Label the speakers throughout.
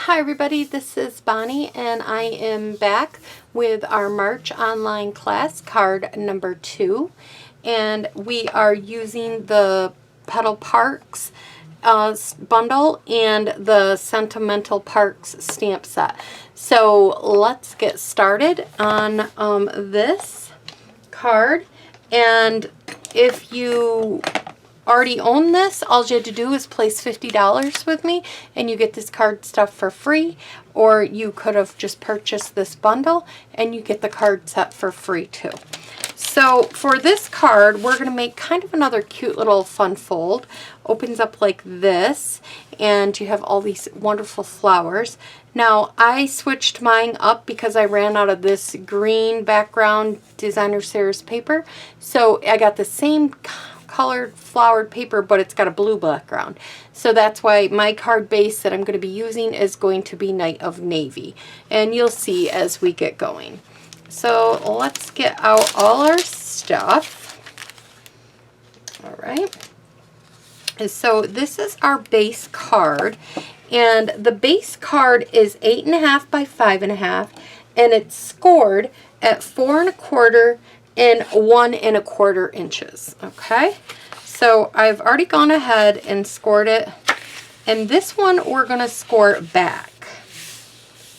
Speaker 1: Hi everybody, this is Bonnie and I am back with our March online class card number 2, and we are using the Petal Parks bundle and the Sentimental Parks stamp set. So let's get started on this card. And if you already own this, all you had to do is place $50 with me and you get this card stuff for free, or you could have just purchased this bundle and you get the card set for free too. So for this card, we're going to make kind of another cute little fun fold. Opens up like this, and you have all these wonderful flowers. Now I switched mine up because I ran out of this green background designer series paper, so I got the same colored flowered paper, but it's got a blue background. So that's why my card base that I'm going to be using is going to be Night of Navy, and you'll see as we get going. So let's get out all our stuff. All right. So this is our base card, and the base card is 8.5 by 5.5, and it's scored at 4 1/4 and 1 1/4 inches. Okay, so I've already gone ahead and scored it, and this one we're going to score back.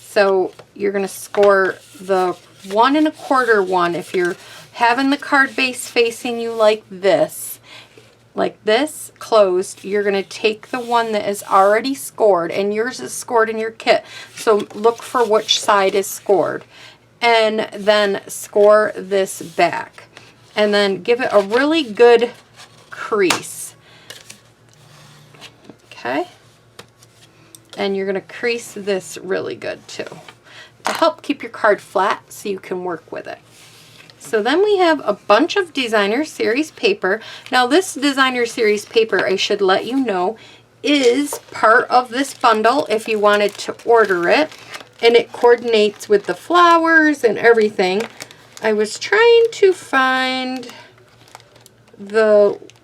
Speaker 1: So you're going to score the 1 1/4 one. If you're having the card base facing you like this closed, you're going to take the one that is already scored, and yours is scored in your kit, so look for which side is scored, and then score this back, and then give it a really good crease. Okay, and you're going to crease this really good too to help keep your card flat so you can work with it. So then we have a bunch of designer series paper. Now this designer series paper, I should let you know, is part of this bundle if you wanted to order it, and it coordinates with the flowers and everything. I was trying to find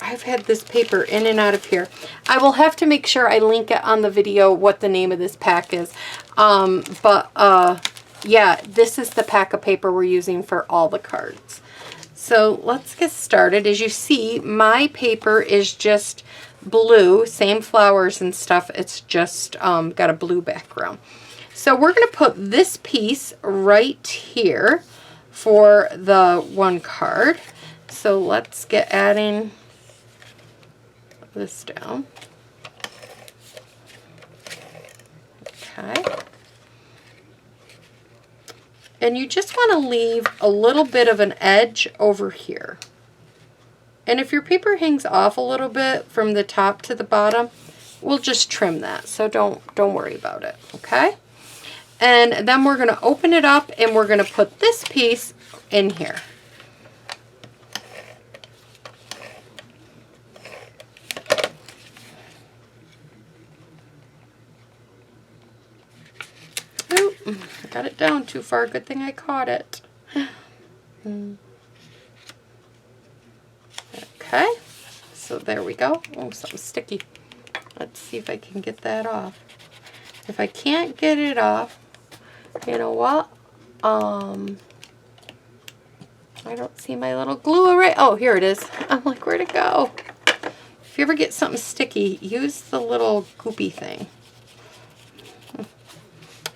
Speaker 1: I've had this paper in and out of here. I will have to make sure I link it on the video what the name of this pack is. Yeah, this is the pack of paper we're using for all the cards. So let's get started. As you see, my paper is just blue, same flowers and stuff. It's just got a blue background. So we're going to put this piece right here for the one card. So let's get adding this down. Okay. And you just want to leave a little bit of an edge over here. And if your paper hangs off a little bit from the top to the bottom, we'll just trim that. So don't worry about it, okay? And then we're going to open it up, and we're going to put this piece in here. I got it down too far. Good thing I caught it. Okay, so there we go. Oh, something sticky. Let's see if I can get that off. If I can't get it off, you know what? I don't see my little glue array. Oh, here it is. I'm like, where'd it go? If you ever get something sticky, use the little goopy thing.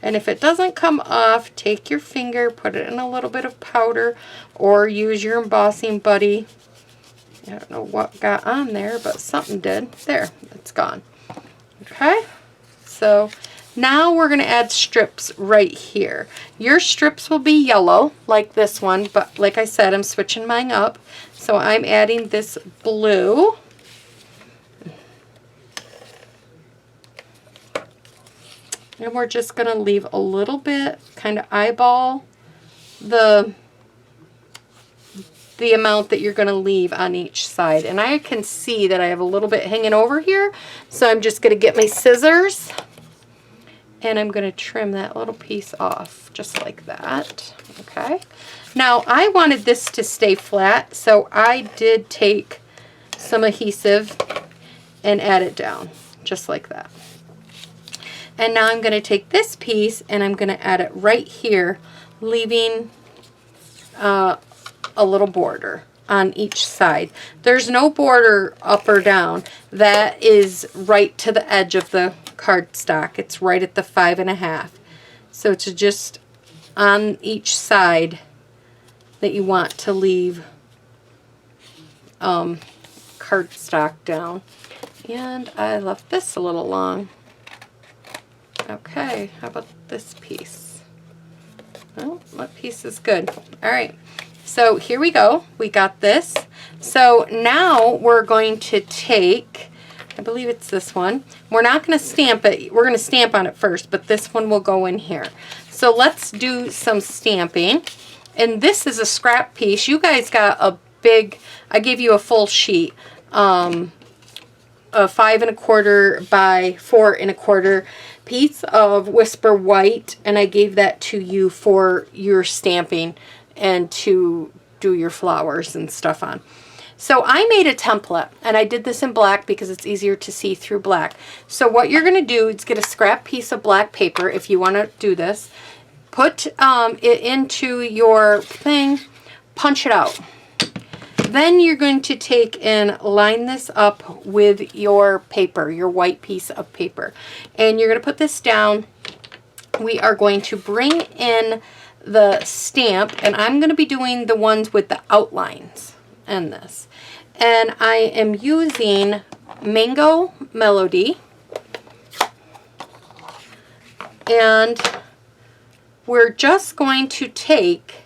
Speaker 1: And if it doesn't come off, take your finger, put it in a little bit of powder, or use your embossing buddy. I don't know what got on there, but something did. There, it's gone. Okay, so now we're going to add strips right here. Your strips will be yellow, like this one, but like I said, I'm switching mine up. So I'm adding this blue. And we're just going to leave a little bit, kind of eyeball the amount that you're going to leave on each side. And I can see that I have a little bit hanging over here, so I'm just going to get my scissors, and I'm going to trim that little piece off, just like that. Okay. Now, I wanted this to stay flat, so I did take some adhesive and add it down, just like that. And now I'm going to take this piece and I'm going to add it right here, leaving a little border on each side. There's no border up or down. That is right to the edge of the cardstock. It's right at the 5.5. So it's just on each side that you want to leave cardstock down. And I left this a little long. Okay, how about this piece? Oh, that piece is good. All right. So here we go. We got this. So now we're going to take, I believe it's this one. We're not going to stamp it. We're going to stamp on it first, but this one will go in here. So let's do some stamping. And this is a scrap piece. You guys got a big, I gave you a full sheet, a 5 1/4 by 4 1/4 piece of Whisper White, and I gave that to you for your stamping and to do your flowers and stuff on. So I made a template, and I did this in black because it's easier to see through black. So what you're going to do is get a scrap piece of black paper if you want to do this. Put it into your thing, punch it out. Then you're going to take and line this up with your paper, your white piece of paper. And you're going to put this down. We are going to bring in the stamp, and I'm going to be doing the ones with the outlines in this. And I am using Mango Melody. And we're just going to take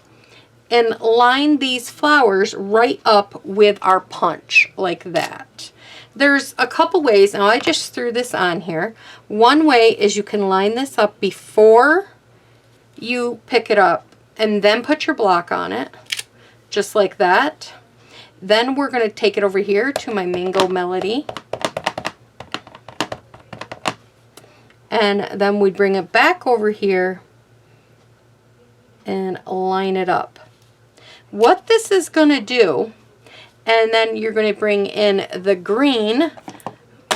Speaker 1: and line these flowers right up with our punch like that. There's a couple ways. Now I just threw this on here. One way is you can line this up before you pick it up and then put your block on it, just like that. Then we're going to take it over here to my Mango Melody. And then we bring it back over here and line it up. What this is going to do, and then you're going to bring in the green,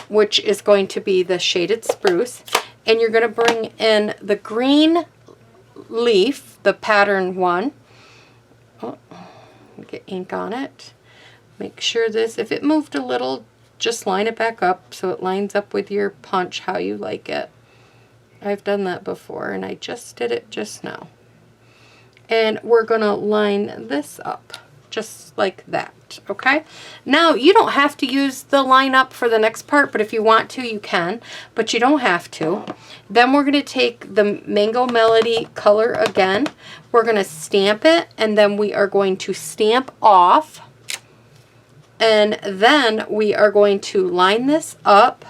Speaker 1: which is going to be the shaded spruce, and you're going to bring in the green leaf, the pattern one. Oh, get ink on it. Make sure this, if it moved a little, just line it back up so it lines up with your punch how you like it. I've done that before, and I just did it just now. And we're going to line this up just like that, okay? Now, you don't have to use the line up for the next part, but if you want to, you can, but you don't have to. Then we're going to take the Mango Melody color again. We're going to stamp it, and then we are going to stamp off. And then we are going to line this up,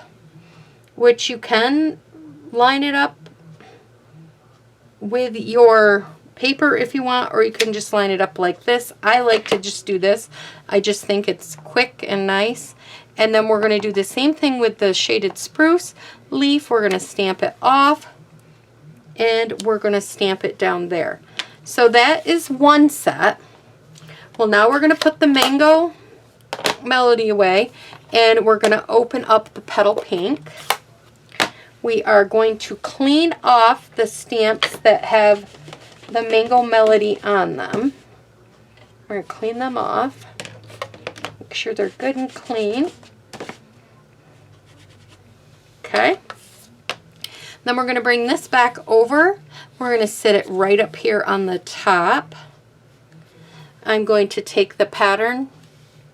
Speaker 1: which you can line it up with your paper if you want, or you can just line it up like this. I like to just do this. I just think it's quick and nice. And then we're going to do the same thing with the shaded spruce leaf. We're going to stamp it off, and we're going to stamp it down there. So that is one set. Well, now we're going to put the Mango Melody away, and we're going to open up the Petal Pink. We are going to clean off the stamps that have the Mango Melody on them. We're going to clean them off. Make sure they're good and clean. Okay. Then we're going to bring this back over. We're going to sit it right up here on the top. I'm going to take the pattern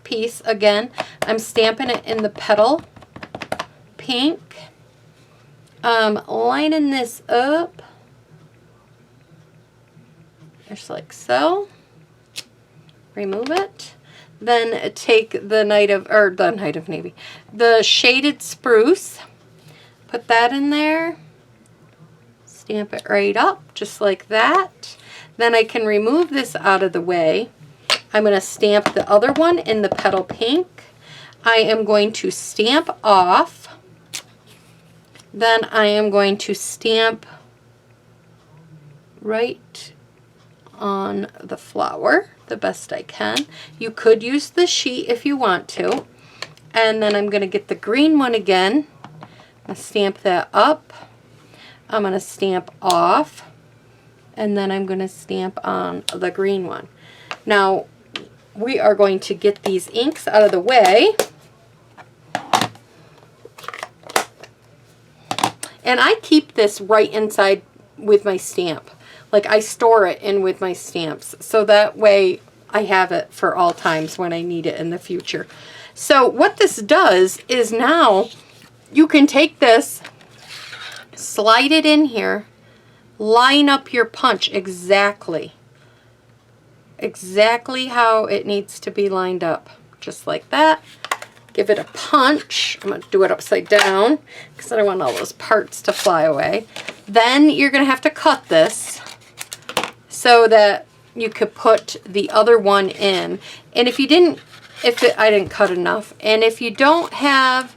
Speaker 1: piece again. I'm stamping it in the Petal Pink. Lining this up just like so. Remove it. Then take the Navy, the shaded spruce, put that in there, stamp it right up just like that. Then I can remove this out of the way. I'm going to stamp the other one in the Petal Pink. I am going to stamp off. Then I am going to stamp right on the flower the best I can. You could use the sheet if you want to. And then I'm going to get the green one again and stamp that up. I'm going to stamp off, and then I'm going to stamp on the green one. Now, we are going to get these inks out of the way. And I keep this right inside with my stamp. Like, I store it in with my stamps, so that way I have it for all times when I need it in the future. So what this does is now you can take this, slide it in here, line up your punch exactly how it needs to be lined up, just like that. Give it a punch. I'm going to do it upside down because I don't want all those parts to fly away. Then you're going to have to cut this so that you could put the other one in. And if you didn't, I didn't cut enough. And if you don't have,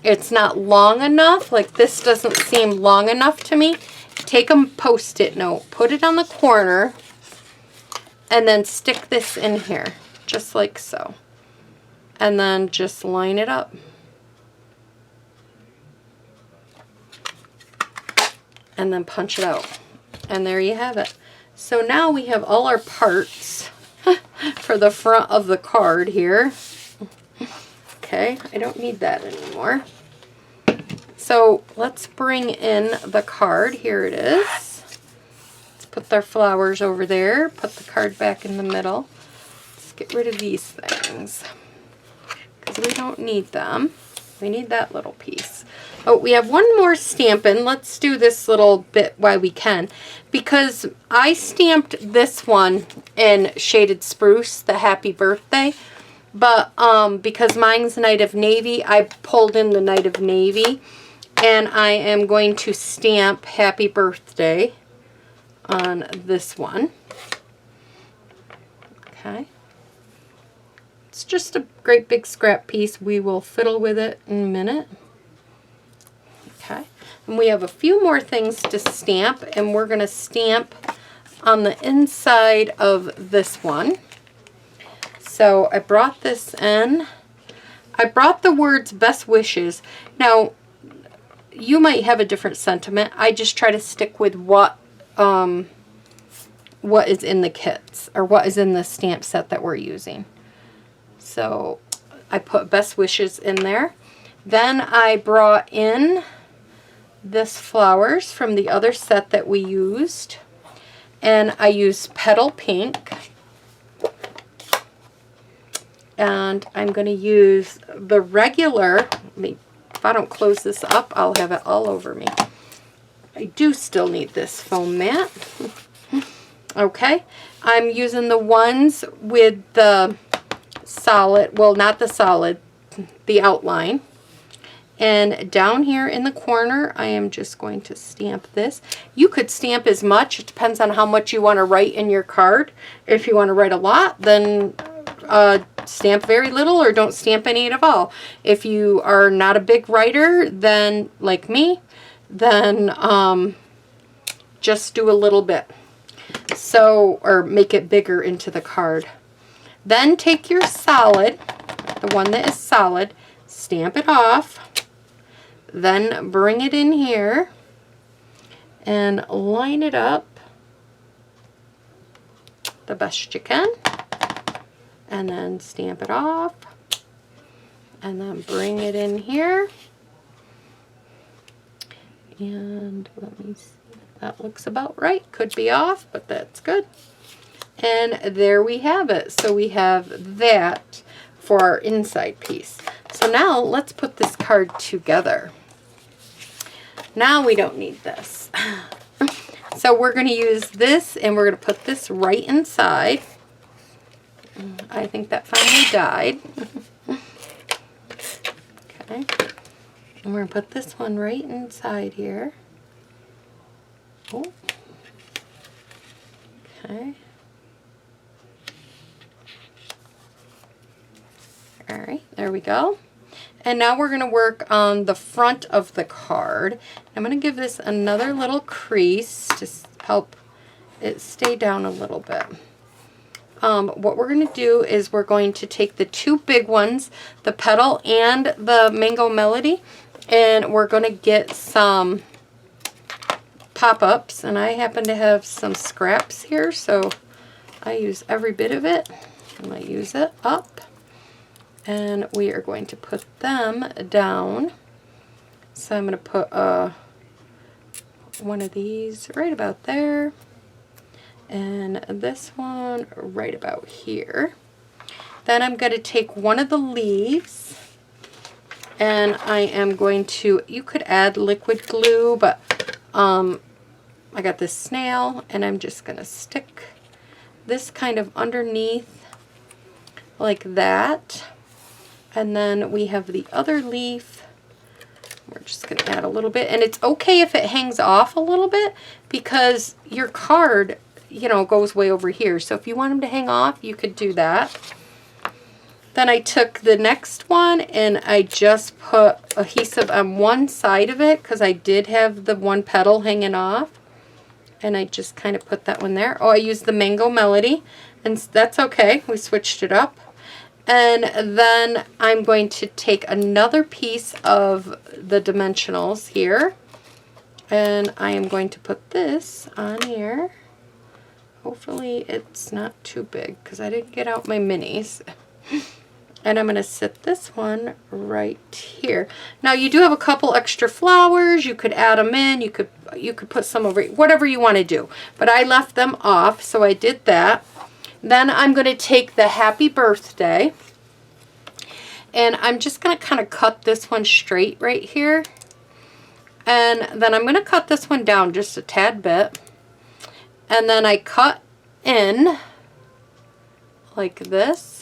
Speaker 1: it's not long enough, like this doesn't seem long enough to me, take a Post-it note, put it on the corner, and then stick this in here, just like so. And then just line it up. And then punch it out. And there you have it. So now we have all our parts for the front of the card here. Okay, I don't need that anymore. So let's bring in the card. Here it is. Let's put our flowers over there. Put the card back in the middle. Let's get rid of these things because we don't need them. We need that little piece. Oh, we have one more stamping. Let's do this little bit while we can, because I stamped this one in Shaded Spruce, the Happy Birthday, but because mine's Night of Navy, I pulled in the Night of Navy, and I am going to stamp Happy Birthday on this one. Okay. It's just a great big scrap piece. We will fiddle with it in a minute. Okay, and we have a few more things to stamp, and we're going to stamp on the inside of this one. So I brought this in. I brought the words Best Wishes. Now, you might have a different sentiment. I just try to stick with what is in the kits, or what is in the stamp set that we're using. So I put Best Wishes in there. Then I brought in this flowers from the other set that we used, and I used Petal Pink, and I'm going to use the regular. If I don't close this up, I'll have it all over me. I do still need this foam mat. Okay, I'm using the ones with the solid, well, not the solid, the outline. And down here in the corner, I am just going to stamp this. You could stamp as much. It depends on how much you want to write in your card. If you want to write a lot, then stamp very little or don't stamp any at all. If you are not a big writer, then like me, then just do a little bit. So, or make it bigger into the card. Then take your solid, the one that is solid, stamp it off. Then bring it in here and line it up the best you can. And then stamp it off. And then bring it in here. And let me see. That looks about right. Could be off, but that's good. And there we have it. So we have that for our inside piece. So now let's put this card together. Now we don't need this. So we're going to use this, and we're going to put this right inside. I think that finally died. Okay. And we're going to put this one right inside here. Oh. Okay. All right, there we go. And now we're going to work on the front of the card. I'm going to give this another little crease to help it stay down a little bit. What we're going to do is we're going to take the two big ones, the Petal and the Mango Melody, And we're going to get some pop-ups, and I happen to have some scraps here, so I use every bit of it. I'm going to use it up, and we are going to put them down. So I'm going to put one of these right about there, and this one right about here. Then I'm going to take one of the leaves, and I am going to, you could add liquid glue, but I got this snail, and I'm just going to stick this kind of underneath like that. And then we have the other leaf. We're just going to add a little bit, and it's okay if it hangs off a little bit because your card, you know, goes way over here. So if you want them to hang off, you could do that. Then I took the next one and I just put adhesive on one side of it because I did have the one petal hanging off. And I just kind of put that one there. Oh, I used the Mango Melody, and that's okay. We switched it up. And then I'm going to take another piece of the dimensionals here, and I am going to put this on here. Hopefully it's not too big because I didn't get out my minis. And I'm going to sit this one right here. Now you do have a couple extra flowers. You could add them in. You could put some over, whatever you want to do. But I left them off, so I did that. Then I'm going to take the Happy Birthday, and I'm just going to kind of cut this one straight right here. And then I'm going to cut this one down just a tad bit. And then I cut in like this.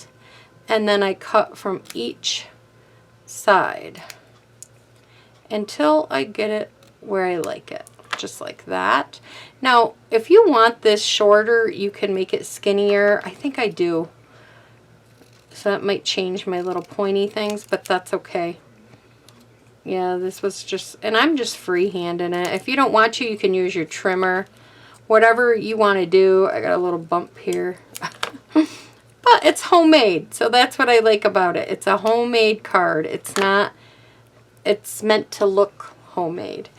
Speaker 1: And then I cut from each side until I get it where I like it, just like that. Now, if you want this shorter, you can make it skinnier. I think I do. So that might change my little pointy things, but that's okay. Yeah, this was just, and I'm just freehanding it. If you don't want to, you can use your trimmer. Whatever you want to do. I got a little bump here. But it's homemade, so that's what I like about it. It's a homemade card. It's not, it's meant to look homemade.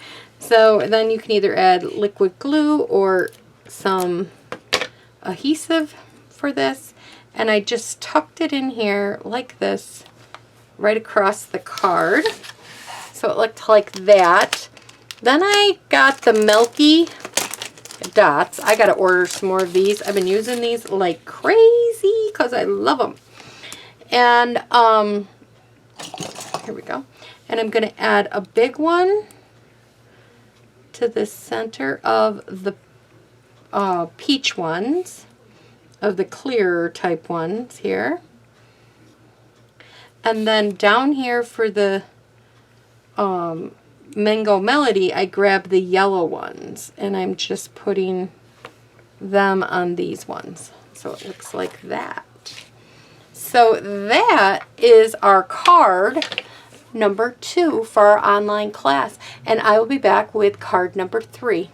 Speaker 1: So then you can either add liquid glue or some adhesive for this. And I just tucked it in here like this, right across the card. So it looked like that. Then I got the Milky dots. I got to order some more of these. I've been using these like crazy because I love them. And here we go. And I'm going to add a big one to the center of the peach ones, of the clearer type ones here. And then down here for the Mango Melody, I grabbed the yellow ones, and I'm just putting them on these ones. So it looks like that. So that is our card number 2 for our online class, and I will be back with card number 3.